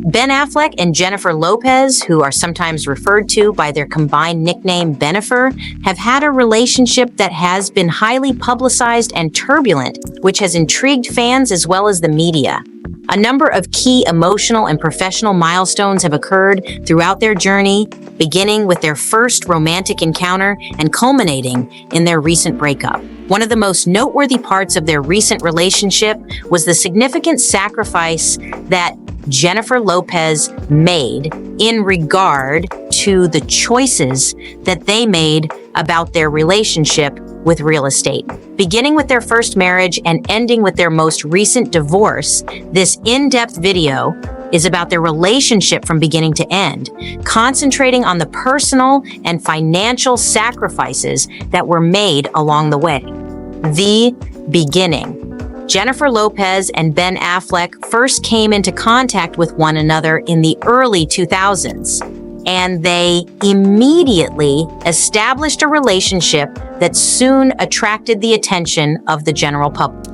Ben Affleck and Jennifer Lopez, who are sometimes referred to by their combined nickname Bennifer, have had a relationship that has been highly publicized and turbulent, which has intrigued fans as well as the media. A number of key emotional and professional milestones have occurred throughout their journey, beginning with their first romantic encounter and culminating in their recent breakup. One of the most noteworthy parts of their recent relationship was the significant sacrifice that Jennifer Lopez made in regard to the choices that they made about their relationship with real estate. Beginning with their first marriage and ending with their most recent divorce, this in-depth video is about their relationship from beginning to end, concentrating on the personal and financial sacrifices that were made along the way. The beginning. Jennifer Lopez and Ben Affleck first came into contact with one another in the early 2000s, and they immediately established a relationship that soon attracted the attention of the general public.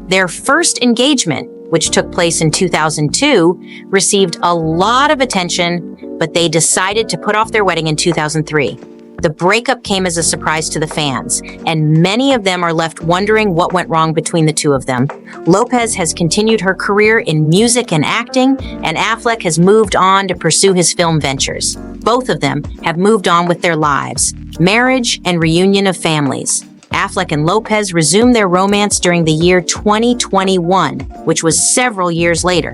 Their first engagement, which took place in 2002, received a lot of attention, but they decided to put off their wedding in 2003. The breakup came as a surprise to the fans, and many of them are left wondering what went wrong between the two of them. Lopez has continued her career in music and acting, and Affleck has moved on to pursue his film ventures. Both of them have moved on with their lives, marriage, and reunion of families. Affleck and Lopez resumed their romance during the year 2021, which was several years later.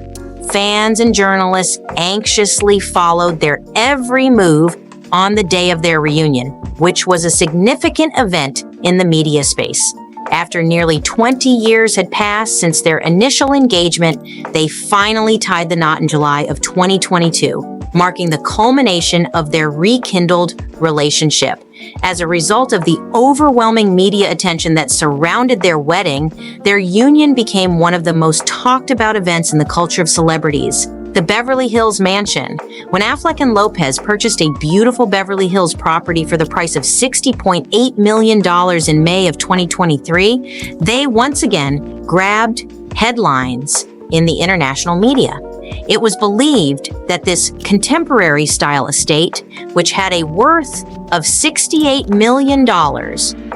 Fans and journalists anxiously followed their every move on the day of their reunion, which was a significant event in the media space. After nearly 20 years had passed since their initial engagement, they finally tied the knot in July of 2022, marking the culmination of their rekindled relationship. As a result of the overwhelming media attention that surrounded their wedding, their union became one of the most talked about events in the culture of celebrities. The Beverly Hills Mansion. When Affleck and Lopez purchased a beautiful Beverly Hills property for the price of $60.8 million in May of 2023, they once again grabbed headlines in the international media. It was believed that this contemporary style estate, which had a worth of $68 million,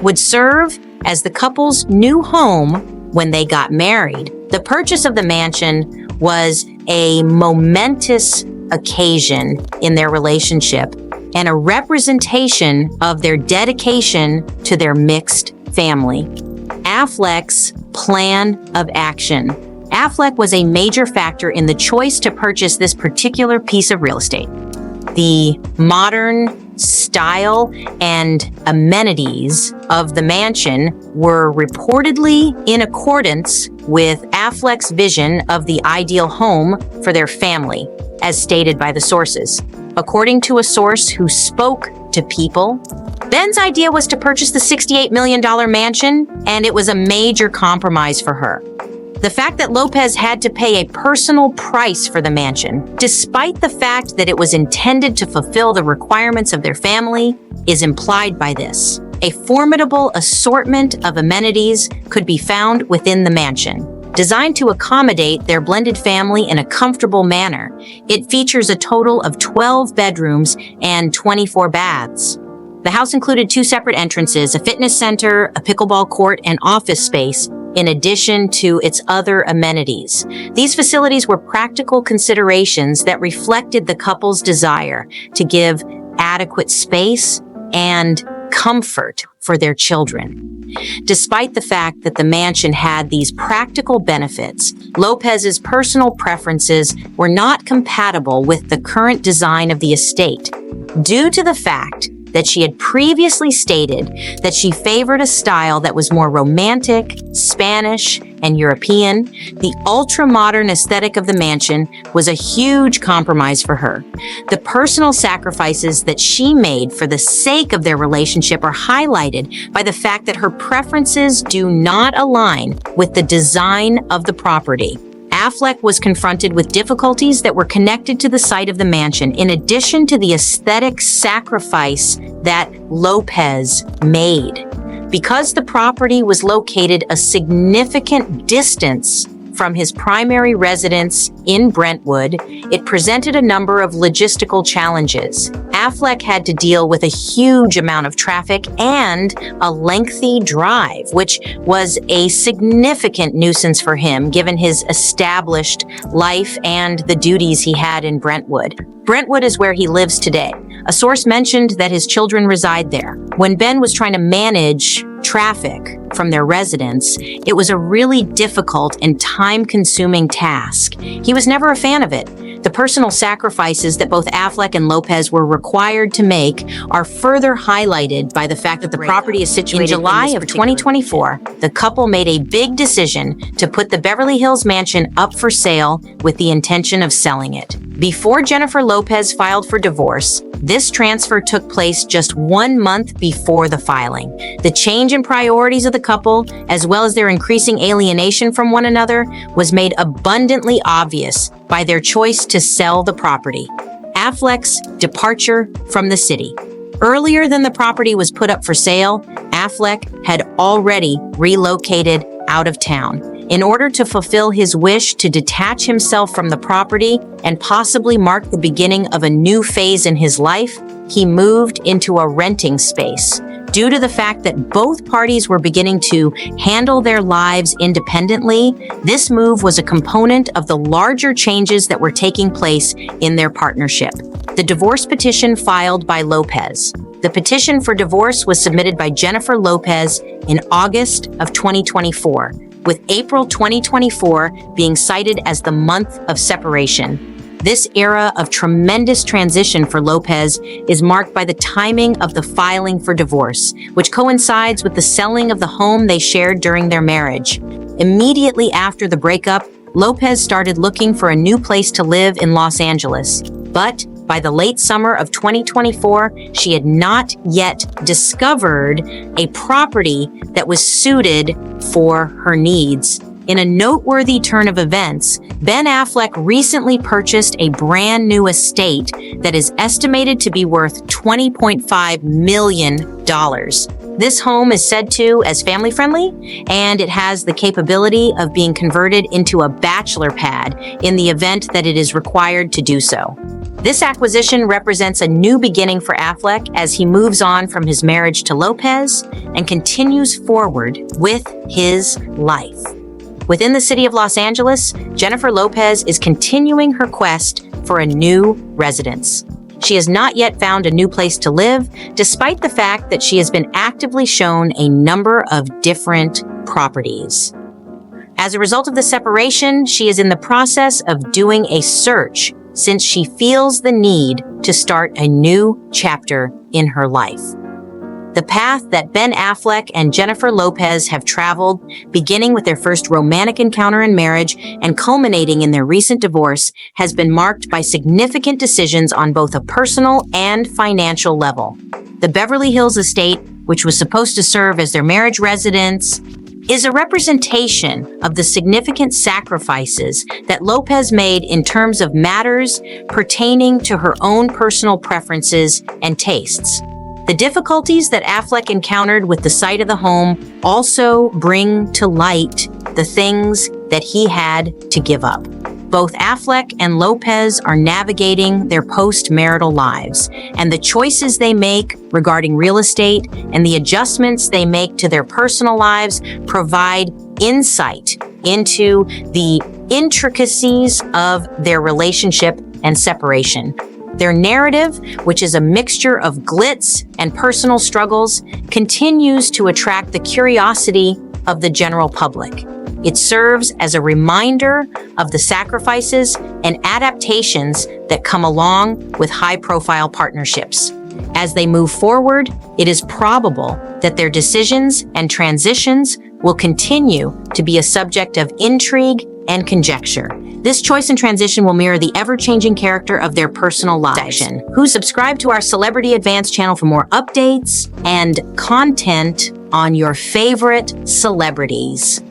would serve as the couple's new home when they got married. The purchase of the mansion was a momentous occasion in their relationship and a representation of their dedication to their mixed family. Affleck's plan of action. Affleck was a major factor in the choice to purchase this particular piece of real estate. The modern style and amenities of the mansion were reportedly in accordance with Affleck's vision of the ideal home for their family, as stated by the sources. According to a source who spoke to People, Ben's idea was to purchase the $68 million mansion, and it was a major compromise for her. The fact that Lopez had to pay a personal price for the mansion, despite the fact that it was intended to fulfill the requirements of their family, is implied by this. A formidable assortment of amenities could be found within the mansion. Designed to accommodate their blended family in a comfortable manner, it features a total of 12 bedrooms and 24 baths. The house included 2 separate entrances, a fitness center, a pickleball court, and office space, in addition to its other amenities. These facilities were practical considerations that reflected the couple's desire to give adequate space and comfort for their children. Despite the fact that the mansion had these practical benefits, Lopez's personal preferences were not compatible with the current design of the estate, due to the fact that she had previously stated that she favored a style that was more romantic, Spanish, and European. The ultra-modern aesthetic of the mansion was a huge compromise for her. The personal sacrifices that she made for the sake of their relationship are highlighted by the fact that her preferences do not align with the design of the property. Affleck was confronted with difficulties that were connected to the site of the mansion, in addition to the aesthetic sacrifice that Lopez made. Because the property was located a significant distance from his primary residence in Brentwood, it presented a number of logistical challenges. Affleck had to deal with a huge amount of traffic and a lengthy drive, which was a significant nuisance for him given his established life and the duties he had in Brentwood. Brentwood is where he lives today. A source mentioned that his children reside there. When Ben was trying to manage traffic from their residence, it was a really difficult and time-consuming task. He was never a fan of it. The personal sacrifices that both Affleck and Lopez were required to make are further highlighted by the fact that the property is situated in July of 2024. The couple made a big decision to put the Beverly Hills mansion up for sale with the intention of selling it. Before Jennifer Lopez filed for divorce, this transfer took place just 1 month before the filing. The change in priorities of the couple, as well as their increasing alienation from one another, was made abundantly obvious by their choice to sell the property. Affleck's departure from the city. Earlier than the property was put up for sale, Affleck had already relocated out of town. In order to fulfill his wish to detach himself from the property and possibly mark the beginning of a new phase in his life, he moved into a renting space. Due to the fact that both parties were beginning to handle their lives independently, this move was a component of the larger changes that were taking place in their partnership. The divorce petition filed by Lopez. The petition for divorce was submitted by Jennifer Lopez in August of 2024, with April 2024 being cited as the month of separation. This era of tremendous transition for Lopez is marked by the timing of the filing for divorce, which coincides with the selling of the home they shared during their marriage. Immediately after the breakup, Lopez started looking for a new place to live in Los Angeles. But by the late summer of 2024, she had not yet discovered a property that was suited for her needs. In a noteworthy turn of events, Ben Affleck recently purchased a brand new estate that is estimated to be worth $20.5 million. This home is said to as family-friendly, and it has the capability of being converted into a bachelor pad in the event that it is required to do so. This acquisition represents a new beginning for Affleck as he moves on from his marriage to Lopez and continues forward with his life. Within the city of Los Angeles, Jennifer Lopez is continuing her quest for a new residence. She has not yet found a new place to live, despite the fact that she has been actively shown a number of different properties. As a result of the separation, she is in the process of doing a search since she feels the need to start a new chapter in her life. The path that Ben Affleck and Jennifer Lopez have traveled, beginning with their first romantic encounter in marriage and culminating in their recent divorce, has been marked by significant decisions on both a personal and financial level. The Beverly Hills estate, which was supposed to serve as their marriage residence, is a representation of the significant sacrifices that Lopez made in terms of matters pertaining to her own personal preferences and tastes. The difficulties that Affleck encountered with the site of the home also bring to light the things that he had to give up. Both Affleck and Lopez are navigating their post-marital lives, and the choices they make regarding real estate and the adjustments they make to their personal lives provide insight into the intricacies of their relationship and separation. Their narrative, which is a mixture of glitz and personal struggles, continues to attract the curiosity of the general public. It serves as a reminder of the sacrifices and adaptations that come along with high-profile partnerships. As they move forward, it is probable that their decisions and transitions will continue to be a subject of intrigue and conjecture. This choice and transition will mirror the ever-changing character of their personal lives. Who subscribe to our Celebrity Advance channel for more updates and content on your favorite celebrities.